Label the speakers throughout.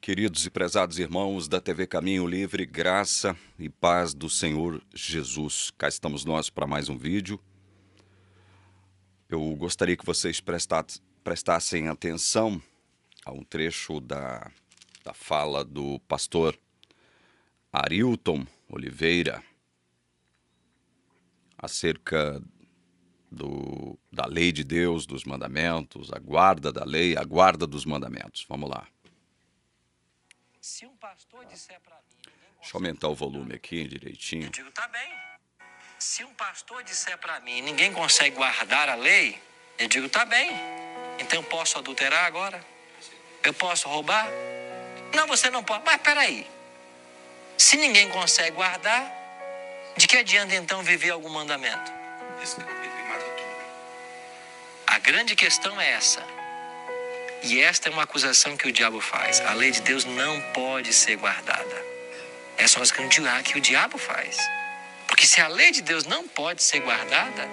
Speaker 1: Queridos e prezados irmãos da TV Caminho Livre, graça e paz do Senhor Jesus. Cá estamos nós para mais um vídeo. Eu gostaria que vocês prestassem atenção a um trecho da fala do pastor Arilton Oliveira acerca da lei de Deus, dos mandamentos, a guarda da lei, a guarda dos mandamentos. Vamos lá.
Speaker 2: Se um pastor disser para mim...
Speaker 1: Deixa eu aumentar o volume aqui direitinho.
Speaker 2: Eu digo, tá bem. Se um pastor disser para mim, ninguém consegue guardar a lei, eu digo, tá bem. Então eu posso adulterar agora? Eu posso roubar? Não, você não pode. Mas peraí. Se ninguém consegue guardar, de que adianta então viver algum mandamento? A grande questão é essa. E esta é uma acusação que o diabo faz. A lei de Deus não pode ser guardada. Essa é uma coisa que o diabo faz. Porque se a lei de Deus não pode ser guardada,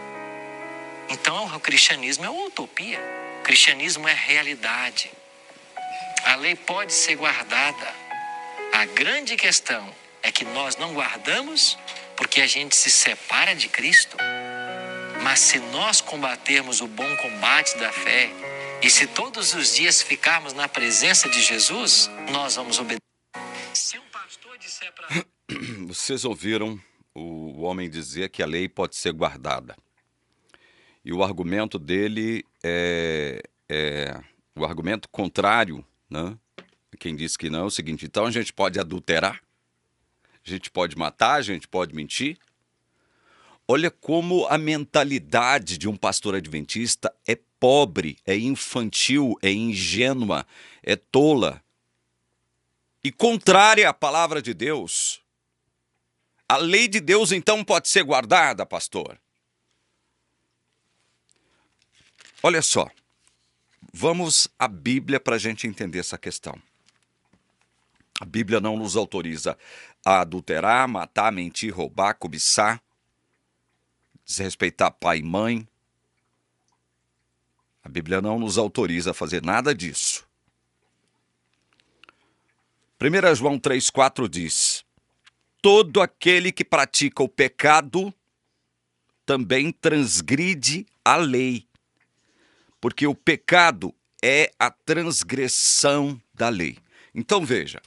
Speaker 2: então o cristianismo é uma utopia. O cristianismo é realidade. A lei pode ser guardada. A grande questão é que nós não guardamos porque a gente se separa de Cristo. Mas se nós combatermos o bom combate da fé, e se todos os dias ficarmos na presença de Jesus, nós vamos obedecer. Se um pastor disser para...
Speaker 1: Vocês ouviram o homem dizer que a lei pode ser guardada. E o argumento dele é o argumento contrário, né? Quem diz que não é o seguinte: então a gente pode adulterar, a gente pode matar, a gente pode mentir. Olha como a mentalidade de um pastor adventista é pobre, é infantil, é ingênua, é tola e contrária à palavra de Deus. A lei de Deus então pode ser guardada, pastor? Olha só, vamos à Bíblia para a gente entender essa questão. A Bíblia não nos autoriza a adulterar, matar, mentir, roubar, cobiçar, desrespeitar pai e mãe. A Bíblia não nos autoriza a fazer nada disso. 1 João 3,4 diz: todo aquele que pratica o pecado também transgride a lei, porque o pecado é a transgressão da lei. Então veja,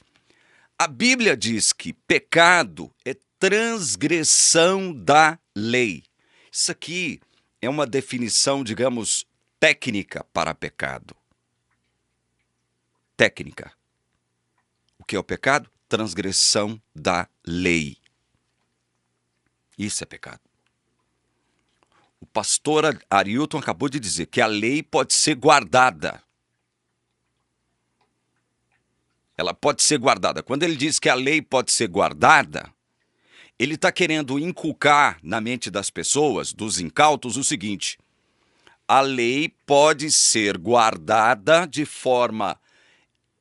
Speaker 1: a Bíblia diz que pecado é transgressão da lei. Isso aqui é uma definição, digamos, técnica para pecado. Técnica. O que é o pecado? Transgressão da lei. Isso é pecado. O pastor Arilton acabou de dizer que a lei pode ser guardada. Ela pode ser guardada. Quando ele diz que a lei pode ser guardada, ele está querendo inculcar na mente das pessoas, dos incautos, o seguinte: a lei pode ser guardada de forma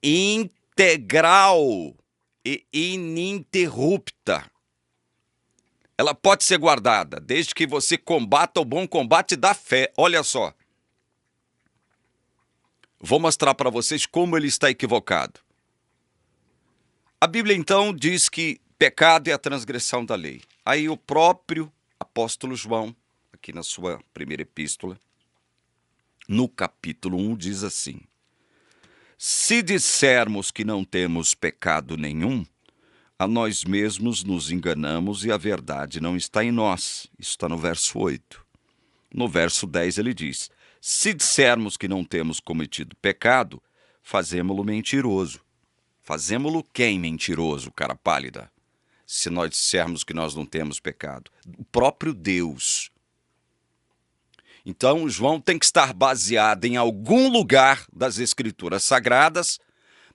Speaker 1: integral e ininterrupta. Ela pode ser guardada desde que você combata o bom combate da fé. Olha só. Vou mostrar para vocês como ele está equivocado. A Bíblia então diz que pecado é a transgressão da lei. Aí o próprio apóstolo João, aqui na sua primeira epístola, no capítulo 1, diz assim: se dissermos que não temos pecado nenhum, a nós mesmos nos enganamos e a verdade não está em nós. Isso está no verso 8. No verso 10 ele diz: se dissermos que não temos cometido pecado, fazemo-lo mentiroso. Fazemo-lo quem mentiroso, cara pálida? Se nós dissermos que nós não temos pecado. O próprio Deus. Então, João tem que estar baseado em algum lugar das Escrituras Sagradas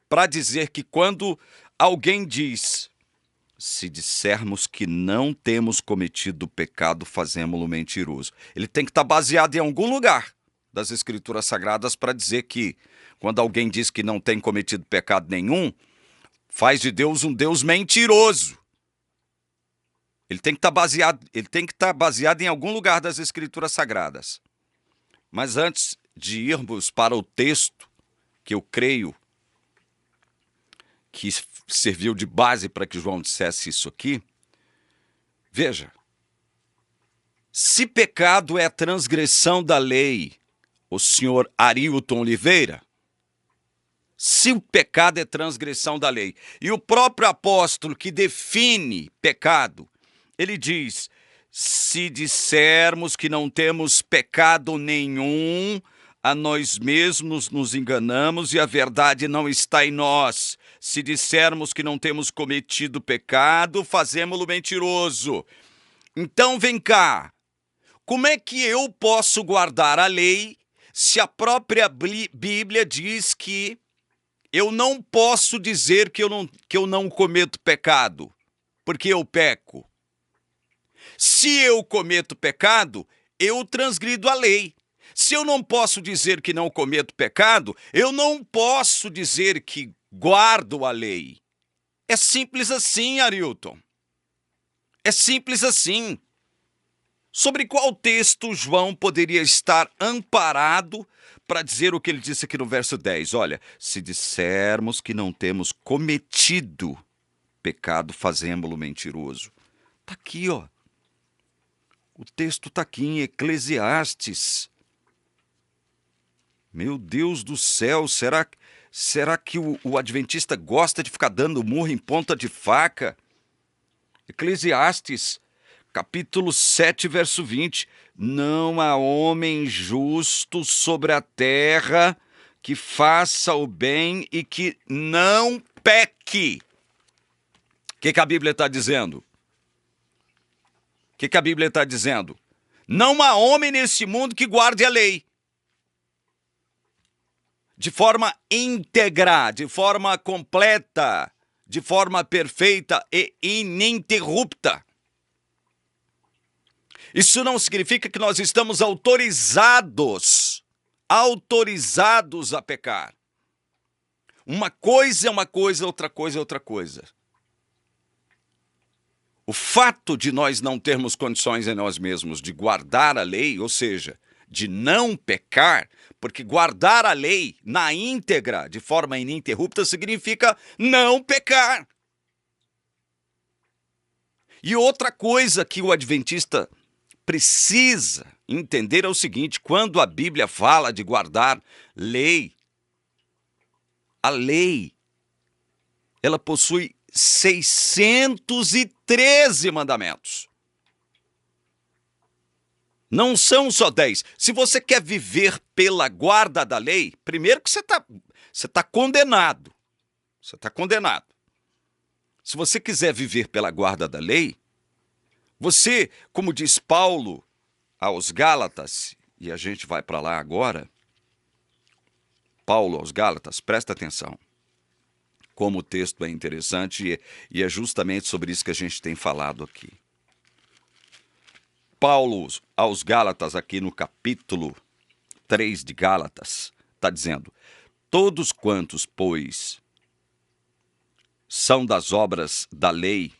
Speaker 1: para dizer que quando alguém diz: se dissermos que não temos cometido pecado, fazemo-lo mentiroso. Ele tem que estar baseado em algum lugar das Escrituras Sagradas para dizer que quando alguém diz que não tem cometido pecado nenhum, faz de Deus um Deus mentiroso. Ele tem que estar baseado em algum lugar das Escrituras Sagradas. Mas antes de irmos para o texto que eu creio que serviu de base para que João dissesse isso aqui. Veja, se pecado é a transgressão da lei, o senhor Arilton Oliveira, se o pecado é transgressão da lei, e o próprio apóstolo que define pecado, ele diz: se dissermos que não temos pecado nenhum, a nós mesmos nos enganamos e a verdade não está em nós. Se dissermos que não temos cometido pecado, fazemo-lo mentiroso. Então vem cá, como é que eu posso guardar a lei se a própria Bíblia diz que eu não posso dizer que eu não cometo pecado, porque eu peco? Se eu cometo pecado, eu transgrido a lei. Se eu não posso dizer que não cometo pecado, eu não posso dizer que guardo a lei. É simples assim, Arilton. É simples assim. Sobre qual texto João poderia estar amparado para dizer o que ele disse aqui no verso 10? Olha, se dissermos que não temos cometido pecado, fazemo-lo mentiroso. Está aqui, ó. O texto está aqui em Eclesiastes. Meu Deus do céu, será que o adventista gosta de ficar dando murro em ponta de faca? Eclesiastes, capítulo 7, verso 20. Não há homem justo sobre a terra que faça o bem e que não peque. O que a Bíblia está dizendo? O que a Bíblia está dizendo? Não há homem nesse mundo que guarde a lei de forma íntegra, de forma completa, de forma perfeita e ininterrupta. Isso não significa que nós estamos autorizados a pecar. Uma coisa é uma coisa, outra coisa é outra coisa. O fato de nós não termos condições em nós mesmos de guardar a lei, ou seja, de não pecar, porque guardar a lei na íntegra, de forma ininterrupta, significa não pecar. E outra coisa que o adventista precisa entender é o seguinte: quando a Bíblia fala de guardar lei, a lei, ela possui 613 mandamentos. Não são só 10. Se você quer viver pela guarda da lei, primeiro que você tá condenado. Você está condenado. Se você quiser viver pela guarda da lei, você, como diz Paulo aos Gálatas, e a gente vai para lá agora, Paulo aos Gálatas, presta atenção. Como o texto é interessante e é justamente sobre isso que a gente tem falado aqui. Paulo aos Gálatas, aqui no capítulo 3 de Gálatas, está dizendo: todos quantos, pois, são das obras da lei,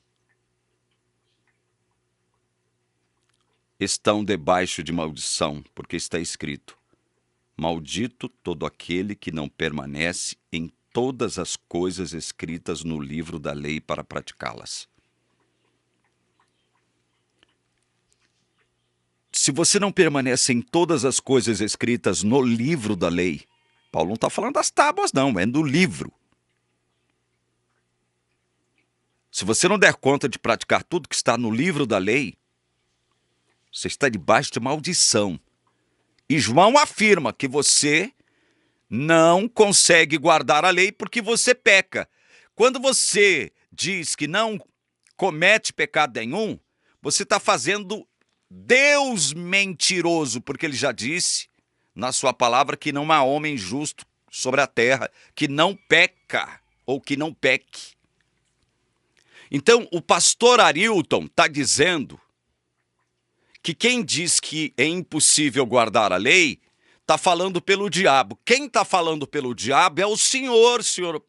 Speaker 1: estão debaixo de maldição, porque está escrito: maldito todo aquele que não permanece em todas as coisas escritas no livro da lei para praticá-las. Se você não permanece em todas as coisas escritas no livro da lei, Paulo não está falando das tábuas não, é do livro. Se você não der conta de praticar tudo que está no livro da lei, você está debaixo de maldição. E João afirma que você não consegue guardar a lei porque você peca. Quando você diz que não comete pecado nenhum, você está fazendo Deus mentiroso, porque ele já disse na sua palavra que não há homem justo sobre a terra que não peca ou que não peque. Então, o pastor Arilton está dizendo que quem diz que é impossível guardar a lei está falando pelo diabo. Quem está falando pelo diabo é o senhor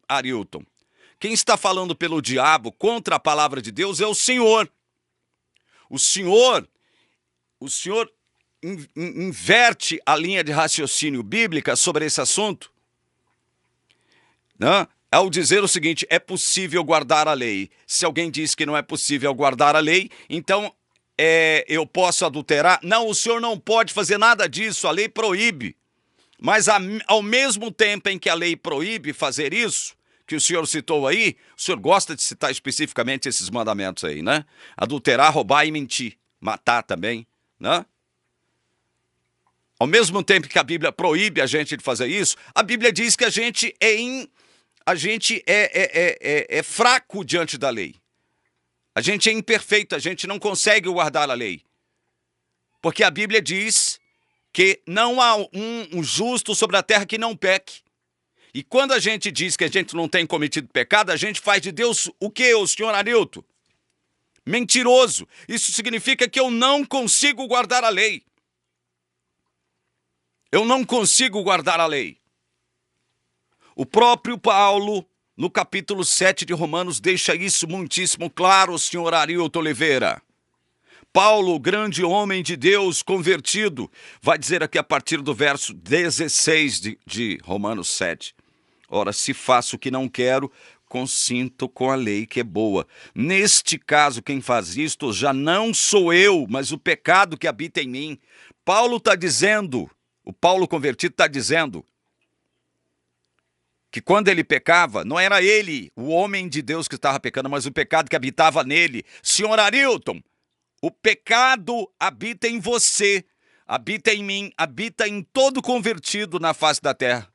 Speaker 1: Arilton. Quem está falando pelo diabo contra a palavra de Deus é o Senhor. O Senhor inverte a linha de raciocínio bíblica sobre esse assunto. Né? ao dizer o seguinte: é possível guardar a lei. Se alguém diz que não é possível guardar a lei, então eu posso adulterar? Não, o senhor não pode fazer nada disso, a lei proíbe. Mas ao mesmo tempo em que a lei proíbe fazer isso, que o senhor citou aí, o senhor gosta de citar especificamente esses mandamentos aí, né? Adulterar, roubar e mentir, matar também, né? Ao mesmo tempo que a Bíblia proíbe a gente de fazer isso, a Bíblia diz que a gente é fraco diante da lei. A gente é imperfeito, a gente não consegue guardar a lei. Porque a Bíblia diz que não há um justo sobre a terra que não peque. E quando a gente diz que a gente não tem cometido pecado, a gente faz de Deus o quê, o senhor Arilton? Mentiroso. Isso significa que eu não consigo guardar a lei. Eu não consigo guardar a lei. O próprio Paulo, no capítulo 7 de Romanos, deixa isso muitíssimo claro, senhor Arilton Oliveira. Paulo, grande homem de Deus, convertido, vai dizer aqui a partir do verso 16 de Romanos 7. Ora, se faço o que não quero, consinto com a lei que é boa. Neste caso, quem faz isto já não sou eu, mas o pecado que habita em mim. Paulo está dizendo, o Paulo convertido está dizendo, que quando ele pecava, não era ele, o homem de Deus, que estava pecando, mas o pecado que habitava nele. Senhor Arilton, o pecado habita em você, habita em mim, habita em todo convertido na face da terra.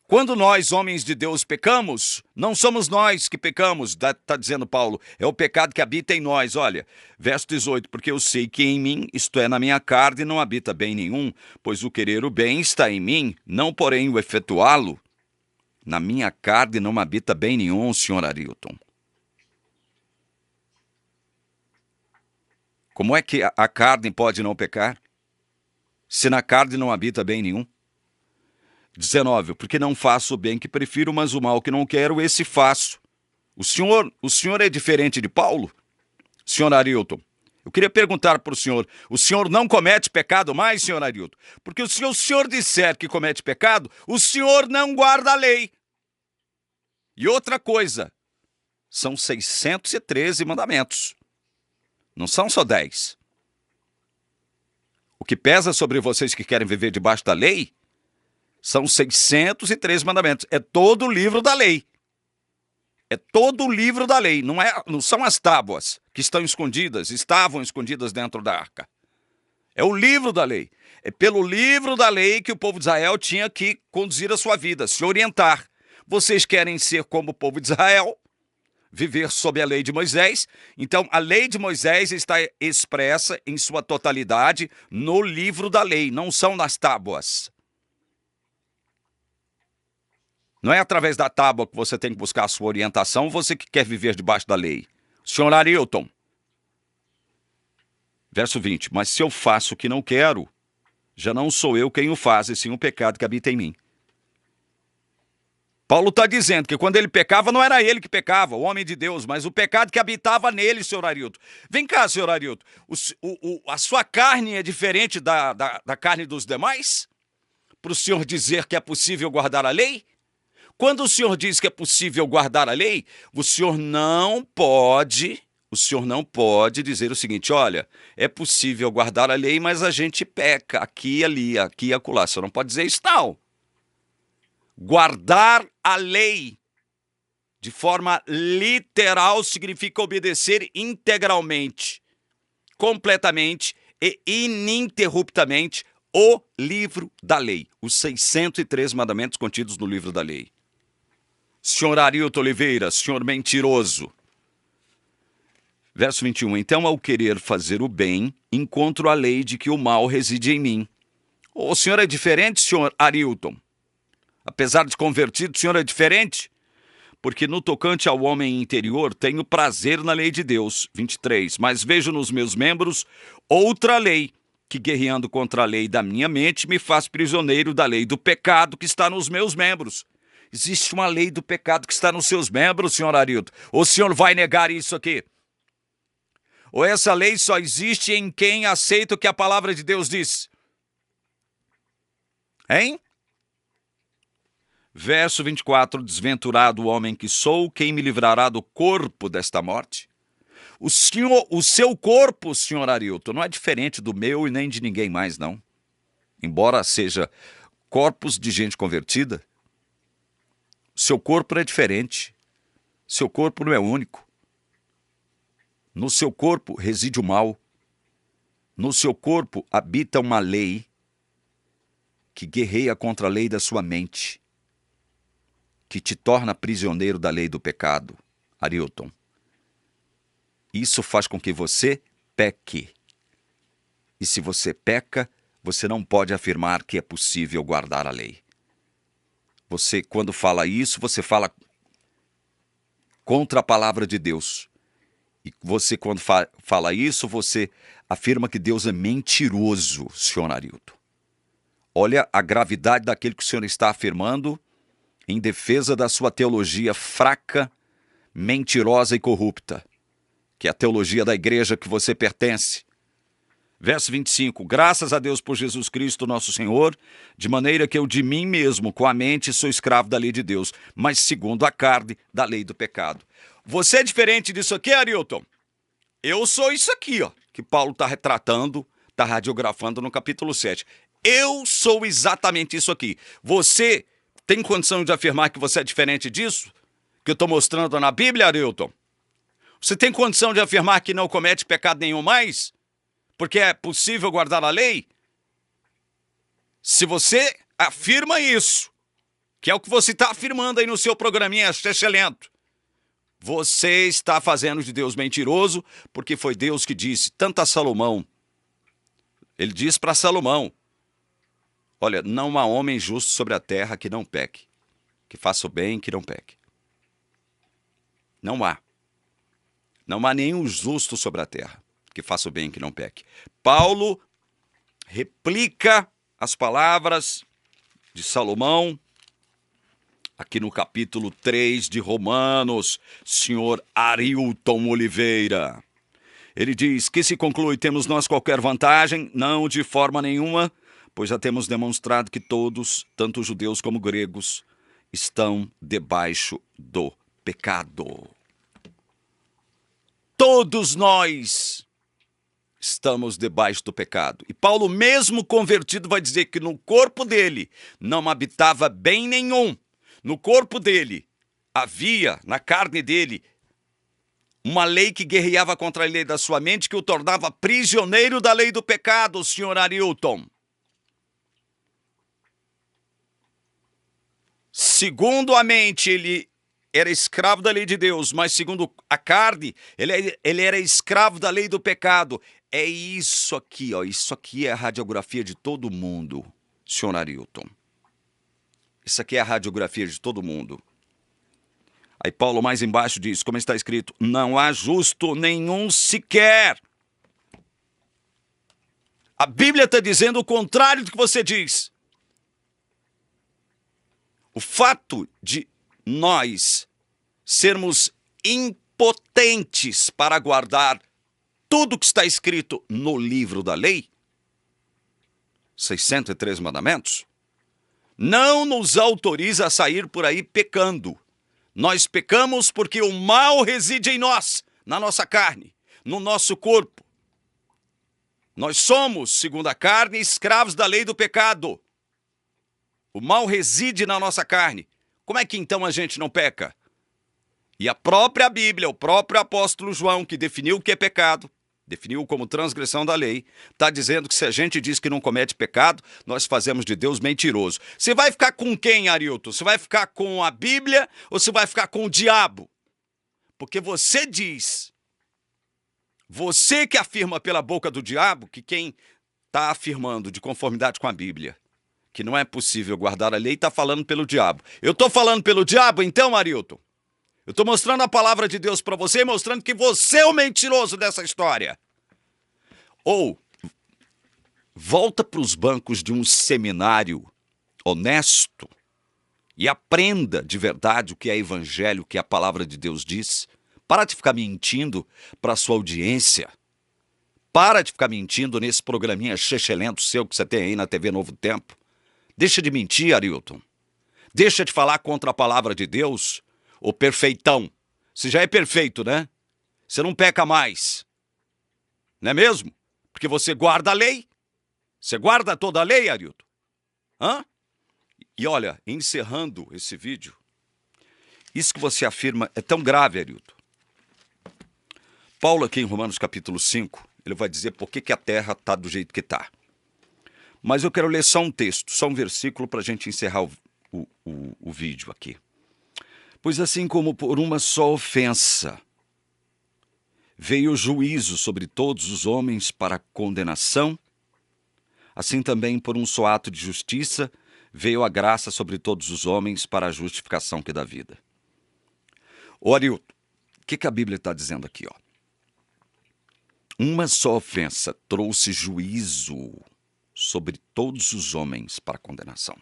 Speaker 1: Quando nós, homens de Deus, pecamos, não somos nós que pecamos, está dizendo Paulo, é o pecado que habita em nós. Olha, verso 18, porque eu sei que em mim, isto é, na minha carne, não habita bem nenhum, pois o querer o bem está em mim, não porém o efetuá-lo. Na minha carne não habita bem nenhum, senhor Arilton. Como é que a carne pode não pecar? Se na carne não habita bem nenhum? 19, porque não faço o bem que prefiro, mas o mal que não quero, esse faço. O senhor é diferente de Paulo? Senhor Arilton, eu queria perguntar para o senhor não comete pecado mais, senhor Arilton? Porque se o senhor disser que comete pecado, o senhor não guarda a lei. E outra coisa, são 613 mandamentos. Não são só 10. O que pesa sobre vocês que querem viver debaixo da lei são 603 mandamentos. É todo o livro da lei. É todo o livro da lei. Não são as tábuas que estavam escondidas dentro da arca. É o livro da lei. É pelo livro da lei que o povo de Israel tinha que conduzir a sua vida, se orientar. Vocês querem ser como o povo de Israel, viver sob a lei de Moisés. Então, a lei de Moisés está expressa em sua totalidade no livro da lei, não são nas tábuas. Não é através da tábua que você tem que buscar a sua orientação, você que quer viver debaixo da lei. Senhor Arilton, verso 20, mas se eu faço o que não quero, já não sou eu quem o faz, e sim o pecado que habita em mim. Paulo está dizendo que quando ele pecava, não era ele que pecava, o homem de Deus, mas o pecado que habitava nele, senhor Arilton. Vem cá, senhor Arilton, a sua carne é diferente da carne dos demais? Para o senhor dizer que é possível guardar a lei? Quando o senhor diz que é possível guardar a lei, o senhor não pode dizer o seguinte: olha, é possível guardar a lei, mas a gente peca aqui e ali, aqui e acolá. O senhor não pode dizer isso, não. Guardar a lei de forma literal significa obedecer integralmente, completamente e ininterruptamente o livro da lei, os 603 mandamentos contidos no livro da lei. Senhor Arilton Oliveira, senhor mentiroso. Verso 21, então ao querer fazer o bem, encontro a lei de que o mal reside em mim. O senhor é diferente, senhor Arilton? Apesar de convertido, o senhor é diferente? Porque no tocante ao homem interior, tenho prazer na lei de Deus. 23, mas vejo nos meus membros outra lei, que guerreando contra a lei da minha mente, me faz prisioneiro da lei do pecado que está nos meus membros. Existe uma lei do pecado que está nos seus membros, senhor Arilton. Ou o senhor vai negar isso aqui? Ou essa lei só existe em quem aceita o que a palavra de Deus diz? Hein? Verso 24, desventurado o homem que sou, quem me livrará do corpo desta morte? O seu corpo, senhor Arilton, não é diferente do meu e nem de ninguém mais, não. Embora seja corpos de gente convertida, seu corpo é diferente. Seu corpo não é único. No seu corpo reside o mal. No seu corpo habita uma lei que guerreia contra a lei da sua mente, que te torna prisioneiro da lei do pecado, Arilton. Isso faz com que você peque. E se você peca, você não pode afirmar que é possível guardar a lei. Você, quando fala isso, você fala contra a palavra de Deus. E você, quando fala isso, você afirma que Deus é mentiroso, senhor Arilton. Olha a gravidade daquilo que o senhor está afirmando em defesa da sua teologia fraca, mentirosa e corrupta, que é a teologia da igreja que você pertence. Verso 25, graças a Deus por Jesus Cristo nosso Senhor, de maneira que eu de mim mesmo, com a mente, sou escravo da lei de Deus, mas segundo a carne, da lei do pecado. Você é diferente disso aqui, Arilton? Eu sou isso aqui, ó, que Paulo está retratando, está radiografando no capítulo 7. Eu sou exatamente isso aqui. Você tem condição de afirmar que você é diferente disso? Que eu estou mostrando na Bíblia, Arilton? Você tem condição de afirmar que não comete pecado nenhum mais? Porque é possível guardar a lei? Se você afirma isso, que é o que você está afirmando aí no seu programinha excelente, você está fazendo de Deus mentiroso, porque foi Deus que disse, tanto a Salomão, ele diz para Salomão, olha, não há homem justo sobre a terra que não peque, que faça o bem, que não peque. Não há. Não há nenhum justo sobre a terra que faça o bem, que não peque. Paulo replica as palavras de Salomão aqui no capítulo 3 de Romanos, senhor Arilton Oliveira. Ele diz, que se conclui, temos nós qualquer vantagem? Não, de forma nenhuma, pois já temos demonstrado que todos, tanto judeus como gregos, estão debaixo do pecado. Todos nós estamos debaixo do pecado. E Paulo, mesmo convertido, vai dizer que no corpo dele não habitava bem nenhum. No corpo dele havia, na carne dele, uma lei que guerreava contra a lei da sua mente, que o tornava prisioneiro da lei do pecado, senhor Arilton. Segundo a mente, ele era escravo da lei de Deus, mas segundo a carne, ele era escravo da lei do pecado. É isso aqui, ó. Isso aqui é a radiografia de todo mundo, senhor Arilton. Isso aqui é a radiografia de todo mundo. Aí Paulo mais embaixo diz, como está escrito, não há justo nenhum sequer. A Bíblia está dizendo o contrário do que você diz. O fato de nós sermos impotentes para guardar tudo que está escrito no livro da lei, 603 mandamentos, não nos autoriza a sair por aí pecando. Nós pecamos porque o mal reside em nós, na nossa carne, no nosso corpo. Nós somos, segundo a carne, escravos da lei do pecado. O mal reside na nossa carne. Como é que então a gente não peca? E a própria Bíblia, o próprio apóstolo João, que definiu o que é pecado, definiu como transgressão da lei, está dizendo que se a gente diz que não comete pecado, nós fazemos de Deus mentiroso. Você vai ficar com quem, Arilton? Você vai ficar com a Bíblia ou você vai ficar com o diabo? Porque você diz, você que afirma pela boca do diabo, que quem está afirmando de conformidade com a Bíblia, que não é possível guardar a lei, está falando pelo diabo. Eu estou falando pelo diabo então, Arilton? Eu estou mostrando a palavra de Deus para você, mostrando que você é o mentiroso dessa história. Ou, volta para os bancos de um seminário honesto e aprenda de verdade o que é evangelho, o que a palavra de Deus diz. Para de ficar mentindo para a sua audiência. Para de ficar mentindo nesse programinha excelente seu que você tem aí na TV Novo Tempo. Deixa de mentir, Arilton. deixa de falar contra a palavra de Deus, ô perfeitão. Você já é perfeito, né? Você não peca mais. Não é mesmo? Porque você guarda a lei. Você guarda toda a lei, Arilton? Hã? E olha, encerrando esse vídeo, isso que você afirma é tão grave, Arilton. Paulo aqui em Romanos capítulo 5, ele vai dizer por que a terra está do jeito que está. Mas eu quero ler só um texto, só um versículo para a gente encerrar o vídeo aqui. Pois assim como por uma só ofensa veio o juízo sobre todos os homens para condenação, assim também por um só ato de justiça veio a graça sobre todos os homens para a justificação que dá vida. Ô Arilton, o que a Bíblia está dizendo aqui, ó? Uma só ofensa trouxe juízo sobre todos os homens para condenação.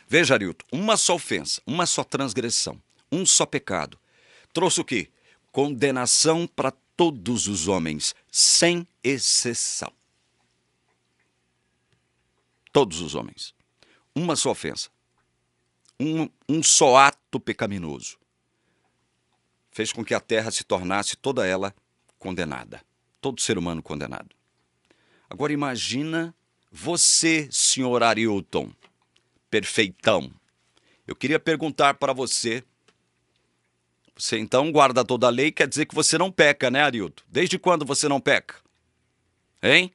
Speaker 1: Veja, Arilton, uma só ofensa, uma só transgressão, um só pecado, trouxe o quê? Condenação para todos os homens, sem exceção. Todos os homens. Uma só ofensa. Um só ato pecaminoso fez com que a terra se tornasse toda ela condenada. Todo ser humano condenado. Agora imagina você, senhor Arilton, perfeitão. Eu queria perguntar para você. Você então guarda toda a lei, quer dizer que você não peca, né, Arilton? Desde quando você não peca? Hein?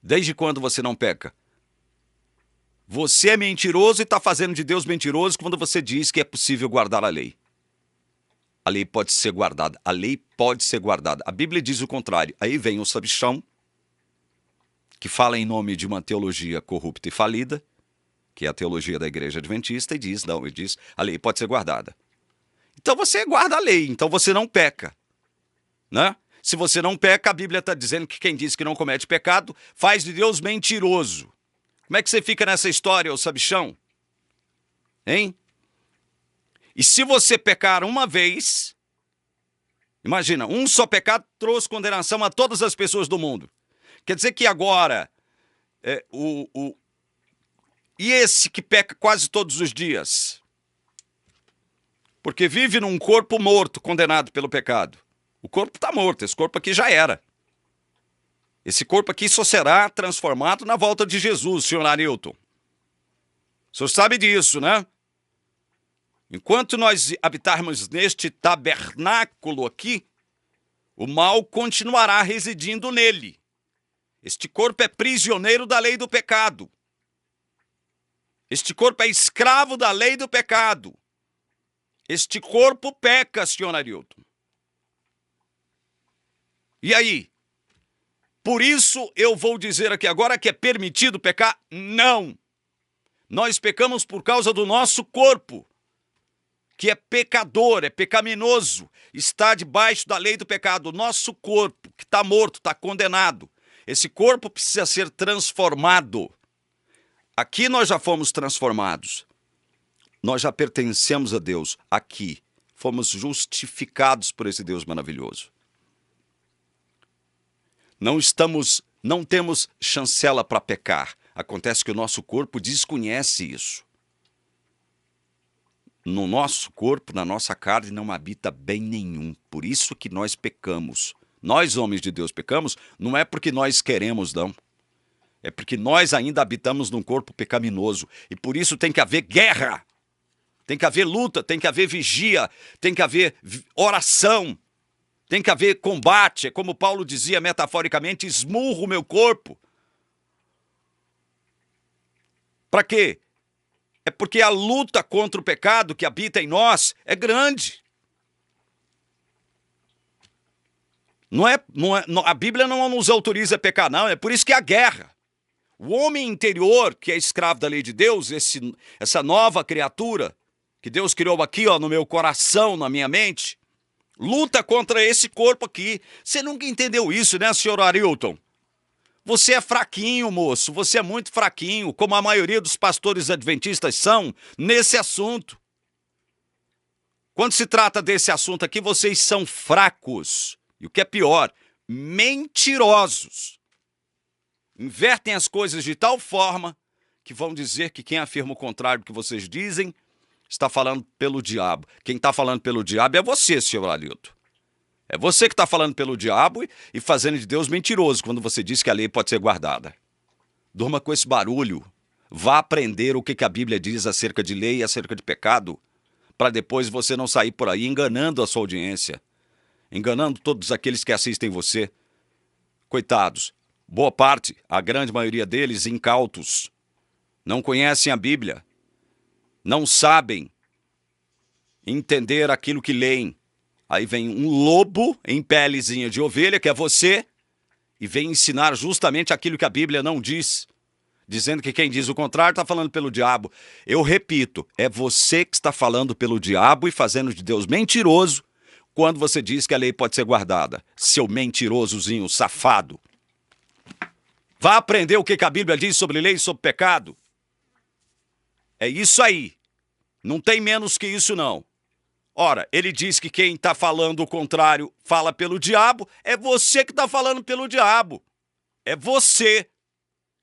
Speaker 1: Desde quando você não peca? Você é mentiroso e está fazendo de Deus mentiroso quando você diz que é possível guardar a lei. A lei pode ser guardada. A lei pode ser guardada. A Bíblia diz o contrário. Aí vem o sabichão, que fala em nome de uma teologia corrupta e falida, que é a teologia da Igreja Adventista, e diz, não, ele diz, a lei pode ser guardada. Então você guarda a lei, então você não peca, né? Se você não peca, a Bíblia está dizendo que quem diz que não comete pecado faz de Deus mentiroso. Como é que você fica nessa história, ô sabichão? Hein? E se você pecar uma vez, imagina, um só pecado trouxe condenação a todas as pessoas do mundo. Quer dizer que agora, e esse que peca quase todos os dias? Porque vive num corpo morto, condenado pelo pecado. O corpo está morto, esse corpo aqui já era. Esse corpo aqui só será transformado na volta de Jesus, senhor Arilton. O senhor sabe disso, né? Enquanto nós habitarmos neste tabernáculo aqui, o mal continuará residindo nele. Este corpo é prisioneiro da lei do pecado. Este corpo é escravo da lei do pecado. Este corpo peca, senhor Arilton. E aí? Por isso eu vou dizer aqui agora que é permitido pecar? Não. Nós pecamos por causa do nosso corpo, que é pecador, é pecaminoso, está debaixo da lei do pecado. O nosso corpo, que está morto, está condenado. Esse corpo precisa ser transformado. Aqui nós já fomos transformados. Nós já pertencemos a Deus. Aqui fomos justificados por esse Deus maravilhoso. Não temos chancela para pecar. Acontece que o nosso corpo desconhece isso. No nosso corpo, na nossa carne, não habita bem nenhum. Por isso que nós pecamos. Nós, homens de Deus, pecamos, não é porque nós queremos, não. É porque nós ainda habitamos num corpo pecaminoso. E por isso tem que haver guerra. Tem que haver luta, tem que haver vigia, tem que haver oração, tem que haver combate. É como Paulo dizia metaforicamente, esmurro o meu corpo. Para quê? É porque a luta contra o pecado que habita em nós é grande. A Bíblia não nos autoriza a pecar, não. É por isso que há guerra. O homem interior, que é escravo da lei de Deus, essa nova criatura que Deus criou aqui, ó, no meu coração, na minha mente, luta contra esse corpo aqui. Você nunca entendeu isso, né, senhor Arilton? Você é fraquinho, moço. Você é muito fraquinho, como a maioria dos pastores adventistas são nesse assunto. Quando se trata desse assunto aqui, vocês são fracos. E o que é pior, mentirosos. Invertem as coisas de tal forma que vão dizer que quem afirma o contrário do que vocês dizem está falando pelo diabo. Quem está falando pelo diabo é você, senhor Arilton. É você que está falando pelo diabo e fazendo de Deus mentiroso quando você diz que a lei pode ser guardada. Durma com esse barulho. Vá aprender o que a Bíblia diz acerca de lei e acerca de pecado, para depois você não sair por aí enganando a sua audiência, enganando todos aqueles que assistem você. Coitados, boa parte, a grande maioria deles, incautos, não conhecem a Bíblia, não sabem entender aquilo que leem. Aí vem um lobo em pelezinha de ovelha, que é você, e vem ensinar justamente aquilo que a Bíblia não diz, dizendo que quem diz o contrário está falando pelo diabo. Eu repito, é você que está falando pelo diabo e fazendo de Deus mentiroso quando você diz que a lei pode ser guardada. Seu mentirosozinho safado. Vá aprender o que a Bíblia diz sobre lei e sobre pecado. É isso aí. Não tem menos que isso, não. Ora, ele diz que quem está falando o contrário fala pelo diabo. É você que está falando pelo diabo. É você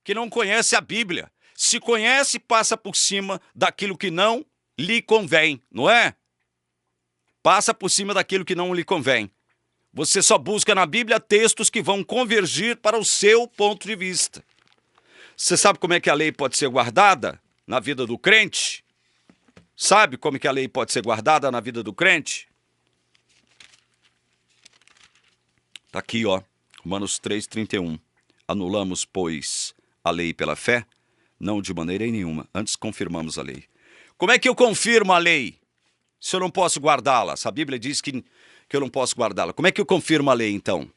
Speaker 1: que não conhece a Bíblia. Se conhece, passa por cima daquilo que não lhe convém, não é? Passa por cima daquilo que não lhe convém. Você só busca na Bíblia textos que vão convergir para o seu ponto de vista. Você sabe como é que a lei pode ser guardada na vida do crente? Sabe como é que a lei pode ser guardada na vida do crente? Está aqui, ó, Romanos 3:31. Anulamos, pois, a lei pela fé? Não de maneira nenhuma. Antes confirmamos a lei. Como é que eu confirmo a lei se eu não posso guardá-la? Se a Bíblia diz que eu não posso guardá-la. Como é que eu confirmo a lei, então?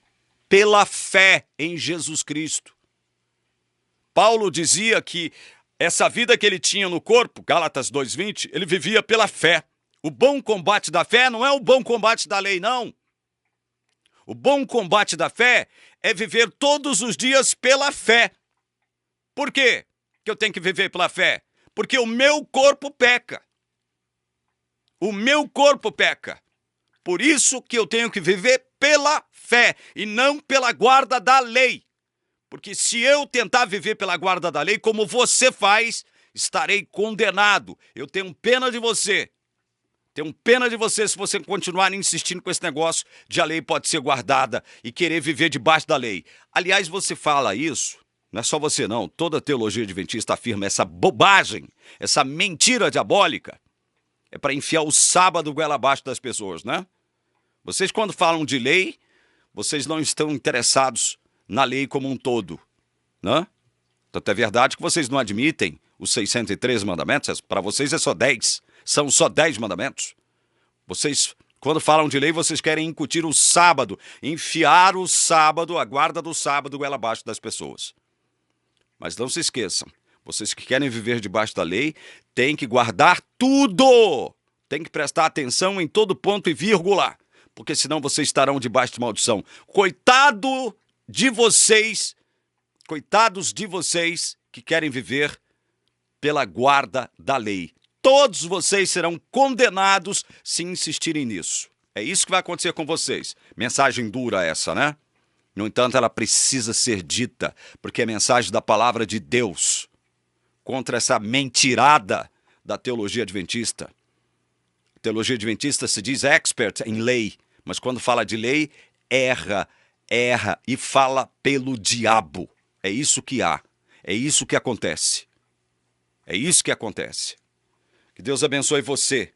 Speaker 1: Pela fé em Jesus Cristo. Paulo dizia que essa vida que ele tinha no corpo, Gálatas 2:20, ele vivia pela fé. O bom combate da fé não é o bom combate da lei, não. O bom combate da fé é viver todos os dias pela fé. Por quê que eu tenho que viver pela fé? Porque o meu corpo peca. O meu corpo peca. Por isso que eu tenho que viver pela fé e não pela guarda da lei. Porque se eu tentar viver pela guarda da lei, como você faz, estarei condenado. Eu tenho pena de você. Tenho pena de você se você continuar insistindo com esse negócio de a lei pode ser guardada e querer viver debaixo da lei. Aliás, você fala isso, não é só você não, toda a teologia adventista afirma essa bobagem, essa mentira diabólica. É para enfiar o sábado goela abaixo das pessoas, né? Vocês quando falam de lei, vocês não estão interessados na lei como um todo, né? Tanto é verdade que vocês não admitem os 603 mandamentos, para vocês é só 10, são só 10 mandamentos. Vocês, quando falam de lei, vocês querem incutir o sábado, enfiar o sábado, a guarda do sábado, goela abaixo das pessoas. Mas não se esqueçam, vocês que querem viver debaixo da lei, têm que guardar tudo, têm que prestar atenção em todo ponto e vírgula, porque senão vocês estarão debaixo de maldição. Coitados de vocês que querem viver pela guarda da lei. Todos vocês serão condenados se insistirem nisso. É isso que vai acontecer com vocês. Mensagem dura essa, né? No entanto, ela precisa ser dita, porque é mensagem da palavra de Deus contra essa mentirada da teologia adventista. A teologia adventista se diz expert em lei, mas quando fala de lei, erra e fala pelo diabo. É isso que há. É isso que acontece. É isso que acontece. Que Deus abençoe você,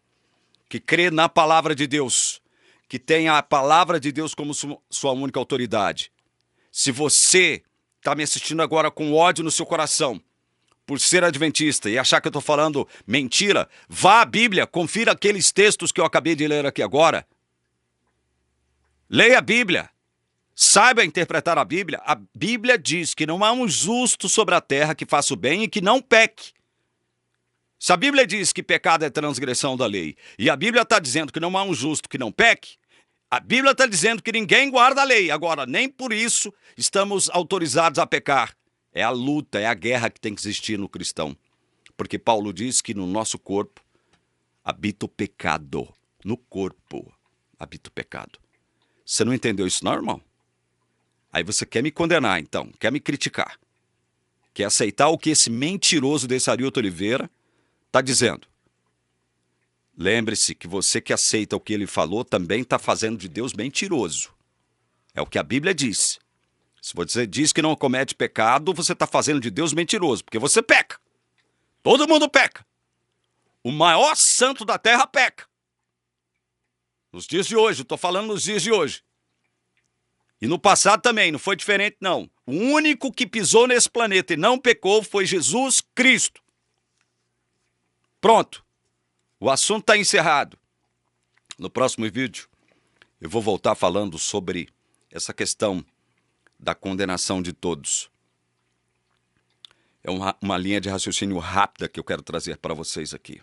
Speaker 1: que crê na palavra de Deus, que tem a palavra de Deus como sua única autoridade. Se você está me assistindo agora com ódio no seu coração, por ser adventista e achar que eu estou falando mentira, vá à Bíblia, confira aqueles textos que eu acabei de ler aqui agora. Leia a Bíblia. Saiba interpretar a Bíblia. A Bíblia diz que não há um justo sobre a terra que faça o bem e que não peque. Se a Bíblia diz que pecado é transgressão da lei, e a Bíblia está dizendo que não há um justo que não peque, a Bíblia está dizendo que ninguém guarda a lei. Agora, nem por isso estamos autorizados a pecar. É a luta, é a guerra que tem que existir no cristão. Porque Paulo diz que no nosso corpo habita o pecado. No corpo habita o pecado. Você não entendeu isso não, irmão? Aí você quer me condenar, então, quer me criticar, que é aceitar o que esse mentiroso desse Arilton Oliveira está dizendo. Lembre-se que você que aceita o que ele falou também está fazendo de Deus mentiroso. É o que a Bíblia diz. Se você diz que não comete pecado, você está fazendo de Deus mentiroso, porque você peca. Todo mundo peca. O maior santo da terra peca. Nos dias de hoje, estou falando nos dias de hoje. E no passado também, não foi diferente não. O único que pisou nesse planeta e não pecou foi Jesus Cristo. Pronto. O assunto está encerrado. No próximo vídeo, eu vou voltar falando sobre essa questão da condenação de todos. É uma linha de raciocínio rápida que eu quero trazer para vocês aqui.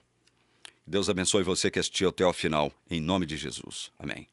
Speaker 1: Deus abençoe você que assistiu até ao final, em nome de Jesus. Amém.